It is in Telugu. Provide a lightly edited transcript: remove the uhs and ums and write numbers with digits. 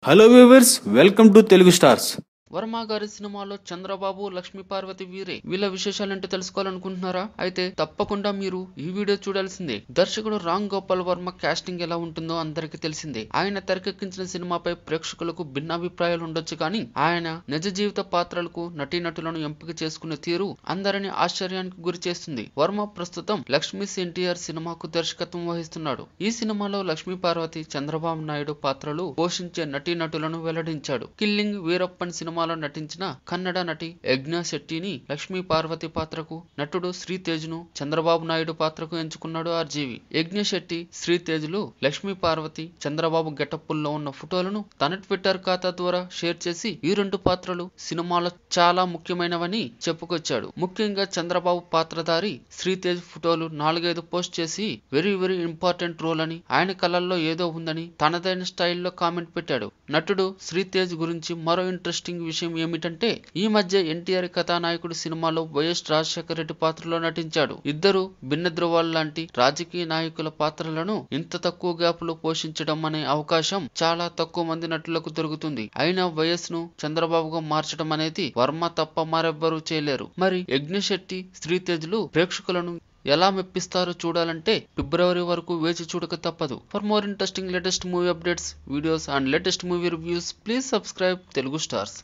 Hello viewers, welcome to Telugu stars. Varma గారి సినిమాలో చంద్రబాబు, లక్ష్మీ పార్వతి వీరే. వీళ్ళ విశేషాలంటే తెలుసుకోవాలనుకుంటున్నారా? అయితే తప్పకుండా మీరు ఈ వీడియో చూడాల్సిందే. దర్శకుడు రామ్ గోపాల్ వర్మ కాస్టింగ్ ఎలా ఉంటుందో అందరికీ తెలిసిందే. ఆయన తెరకెక్కించిన సినిమాపై ప్రేక్షకులకు భిన్నాభిప్రాయాలు ఉండొచ్చు, కానీ ఆయన నిజ జీవిత పాత్రలకు నటీనటులను ఎంపిక చేసుకునే తీరు అందరినీ ఆశ్చర్యానికి గురి చేస్తుంది. వర్మ ప్రస్తుతం లక్ష్మీ ఎన్టీఆర్ సినిమాకు దర్శకత్వం వహిస్తున్నాడు. ఈ సినిమాలో లక్ష్మీ పార్వతి, చంద్రబాబు నాయుడు పాత్రలు పోషించే నటీనటులను వెల్లడించాడు. కిల్లింగ్ వీరప్పన్ సినిమా నటించిన కన్నడ నటి యజ్ఞ శెట్టిని లక్ష్మీ పార్వతి పాత్రకు, నటుడు శ్రీతేజ్ ను చంద్రబాబు నాయుడు పాత్రకు ఎంచుకున్నాడు ఆర్జీవి. యజ్ఞ శెట్టి, శ్రీతేజ్లు లక్ష్మీ పార్వతి, చంద్రబాబు గెటప్పుల్లో ఉన్న ఫోటోలను తన ట్విట్టర్ ఖాతా ద్వారా షేర్ చేసి ఈ రెండు పాత్రలు సినిమాలో చాలా ముఖ్యమైనవని చెప్పుకొచ్చాడు. ముఖ్యంగా చంద్రబాబు పాత్రధారి శ్రీతేజ్ ఫోటోలు 4-5 పోస్ట్ చేసి వెరీ ఇంపార్టెంట్ రోల్ అని, ఆయన కళల్లో ఏదో ఉందని తనదైన స్టైల్లో కామెంట్ పెట్టాడు. నటుడు శ్రీతేజ్ గురించి మరో ఇంట్రెస్టింగ్ విషయం ఏమిటంటే, ఈ మధ్య ఎన్టీఆర్ కథానాయకుడు సినిమాలో వైఎస్ రాజశేఖర రెడ్డి పాత్రలో నటించాడు. ఇద్దరు భిన్న ధృవాలు లాంటి రాజకీయ నాయకుల పాత్రలను ఇంత తక్కువ గ్యాప్ లో పోషించడం అనే అవకాశం చాలా తక్కువ మంది నటులకు దొరుకుతుంది. అయినా వైఎస్ ను చంద్రబాబుగా మార్చడం అనేది వర్మ తప్ప మరెవ్వరూ చేయలేరు. మరి యజ్ఞ శెట్టి, శ్రీతేజ్లు ప్రేక్షకులను ఎలా మెప్పిస్తారో చూడాలంటే ఫిబ్రవరి వరకు వేచి చూడక తప్పదు. For more interesting latest movie updates, videos and latest movie reviews, please subscribe Telugu stars.